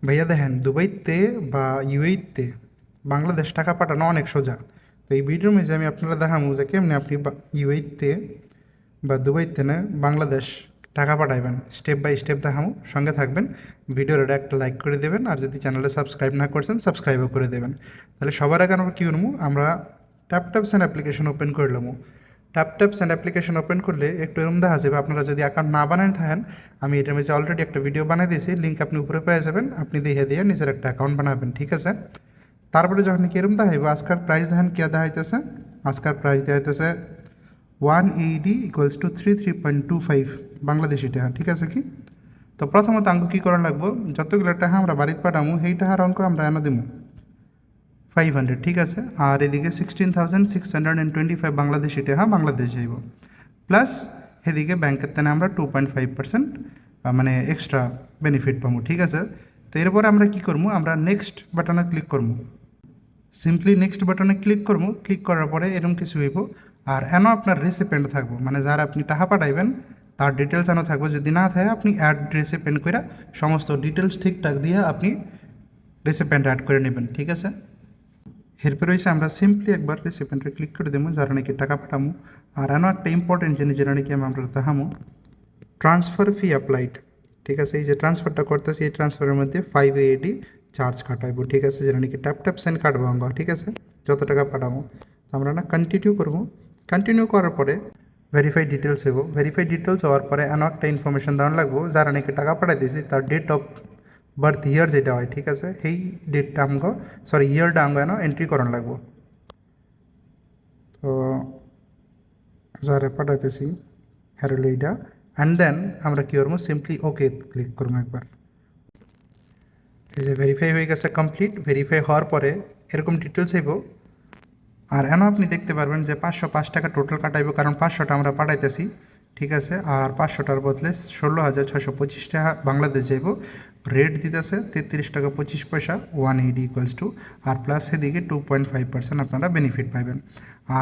ভাইয়া দেখেন দুবাইতে বা ইউএইতে বাংলাদেশ টাকা পাঠানো অনেক সোজা। তো এই ভিডিওর মধ্যে আমি আপনারা দেখাবো যে কেমনি আপনি ইউএইতে বা দুবাইতে না বাংলাদেশ টাকা পাঠাইবেন, স্টেপ বাই স্টেপ দেখাবো। সঙ্গে থাকবেন, ভিডিওটা একটা লাইক করে দেবেন, আর যদি চ্যানেলে সাবস্ক্রাইব না করছেন সাবস্ক্রাইবও করে দেবেন। তাহলে সবার আগে আমরা কী করবো, আমরা ট্যাপস অ্যান্ড অ্যাপ্লিকেশন ওপেন করে নেবো। ট্যাপস অ্যান্ড অ্যাপ্লিকেশন ওপেন করলে একটু এরকম দেখা যাবে। আপনারা যদি অ্যাকাউন্ট না বানান থাকেন, আমি এটার মধ্যে অলরেডি একটা ভিডিও বানিয়ে দিয়েছি, লিঙ্ক আপনি উপরে পেয়ে যাবেন। আপনি দেখে দিয়ে নিজের একটা অ্যাকাউন্ট বানাবেন, ঠিক আছে। তারপরে যখন কি এরকম দেখাইব, আজকাল প্রাইস দেখেন কে দেখাইতেছে। আজকাল প্রাইস দেখাইতেছে 180 = 3.25 বাংলাদেশি টাকা, ঠিক আছে কি। তো প্রথমত আঙ্ক কী করা লাগবো, যতগুলো টাকা আমরা বাড়িতে পাঠামো সেই টাকার অঙ্ক আমরা এনে দেবো 500, ঠিক আছে। আর এদিকে 16,625 বাংলাদেশি টাকা বাংলাদেশ যাইব, প্লাস এদিকে ব্যাংকের তেনে আমরা 2.5% মানে এক্সট্রা বেনিফিট পাবো, ঠিক আছে। তো এরপরে আমরা কি করবো, আমরা নেক্সট বাটনে ক্লিক করবো। সিম্পলি নেক্সট বাটনে ক্লিক করবো। ক্লিক করার পরে এরকম কিছু হইব, আর এনও আপনার রেসিপেন্ট থাকবো, মানে যারা আপনি টাকা পাঠাইবেন তার ডিটেলস এনও থাকবো। যদি না থাকে আপনি অ্যাড রেসিপেন্ট করে সমস্ত ডিটেলস ঠিকঠাক দিয়ে আপনি রেসিপেন্ট অ্যাড করে নেবেন, ঠিক আছে। এরপরে হয়েছে আমরা সিম্পলি একবার রেসিপেন্টে ক্লিক করে দেবো, যারা নাকি টাকা পাঠামো। আর এনও একটা ইম্পর্টেন্ট জিনিস যেটা নাকি আমরা দেখামো, ট্রান্সফার ফি অ্যাপ্লাইড, ঠিক আছে। এই যে ট্রান্সফারটা করতেছি, এই ট্রান্সফারের মধ্যে 5 AED চার্জ কাটাইবো, ঠিক আছে। যেটা নাকি ট্যাপ সেন্ড কাটবো আমরা, ঠিক আছে, যত টাকা পাঠাবো। আমরা না কন্টিনিউ করবো। কন্টিনিউ করার পরে ভেরিফাই ডিটেলস হইব। ভেরিফাই ডিটেলস হওয়ার পরে এমন একটা ইনফরমেশন দেওয়া লাগবো, যারা নাকি টাকা পাঠাই দিয়েছি তার ডেট অফ বার্থ ইয়ার যেটা হয়, ঠিক আছে, সেই ডেটটা আমগো ইয়ারটা আমগো এনে এন্ট্রি করানো লাগবো। তো যারা পাঠাইতেছি হ্যারোল এইটা, অ্যান্ড দেন আমরা কী করবো, সিম্পলি ওকে ক্লিক করবো একবার। এই যে ভেরিফাই হয়ে গেছে কমপ্লিট। ভেরিফাই হওয়ার পরে এরকম ডিটেলস হইব। আর এনও আপনি দেখতে পারবেন যে 505 টাকা টোটাল কাটাইব, কারণ 500টা আমরা পাঠাইতেছি, ঠিক আছে। আর 500টার বদলে 16,625 টাকা বাংলাদেশ যাইব। রেট দিতেছে 33 টাকা 25 পয়সা, 180 = আর প্লাস এদিকে 2.5% আপনারা বেনিফিট পাইবেন।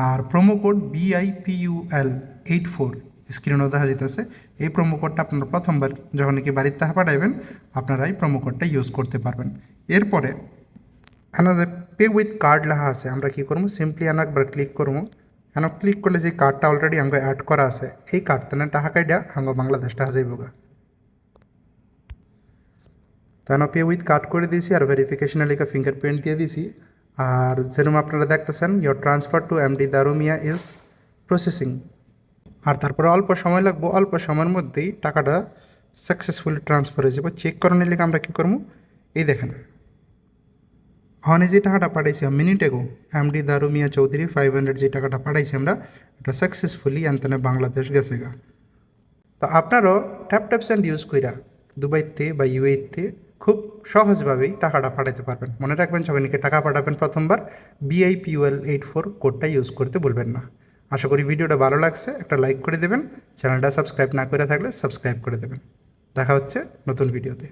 আর প্রোমো কোড BIPUL84 স্ক্রিনও দেখা যেতেছে। এই প্রোমো কোডটা আপনারা প্রথমবার যখন নাকি বাড়ির টাকা পাঠাইবেন আপনারা এই প্রোমো কোডটা ইউজ করতে পারবেন। এরপরে এনা যে পে উইথ কার্ড লেখা আছে, আমরা কী করবো, সিম্পলি এনা একবার ক্লিক করবো। এনা ক্লিক করলে যে কার্ডটা অলরেডি আমাকে অ্যাড করা আছে, এই কার্ডটা না টাকা কাইডা আমরা বাংলাদেশ টাকা যাইব গা। তো এনা পে উইথ কার্ড করে দিয়েছি, আর ভেরিফিকেশনে লেখা ফিঙ্গারপ্রিন্ট দিয়ে দিয়েছি। আর যেরকম আপনারা দেখতেছেন, your transfer to MD Darumiya is processing. আর তারপরে অল্প সময় লাগবো, অল্প সময়ের মধ্যেই টাকাটা সাকসেসফুলি ট্রান্সফার হয়ে যাবে। চেক করানোর লেগে আমরা কী করবো, এই দেখেন হনে যে টাকাটা পাঠাইছি মিনিটেগো, MD দারুমিয়া চৌধুরী 500 যে টাকাটা পাঠাইছি আমরা, এটা সাকসেসফুলি এনতেনে বাংলাদেশ গেছে গা। তো আপনারাও ট্যাপ সেন্ড ইউজ কইরা দুবাইতে বা ইউএইতে খুব সহজভাবেই টাকাটা পাঠাতে পারবেন। মনে রাখবেন, সবাইকে টাকা পাঠাবেন প্রথমবার BIPUL84 কোডটা ইউজ করতে ভুলবেন না। আশা করি ভিডিওটা ভালো লাগছে, একটা লাইক করে দেবেন, চ্যানেলটা সাবস্ক্রাইব না করে থাকলে সাবস্ক্রাইব করে দেবেন। দেখা হচ্ছে নতুন ভিডিওতে।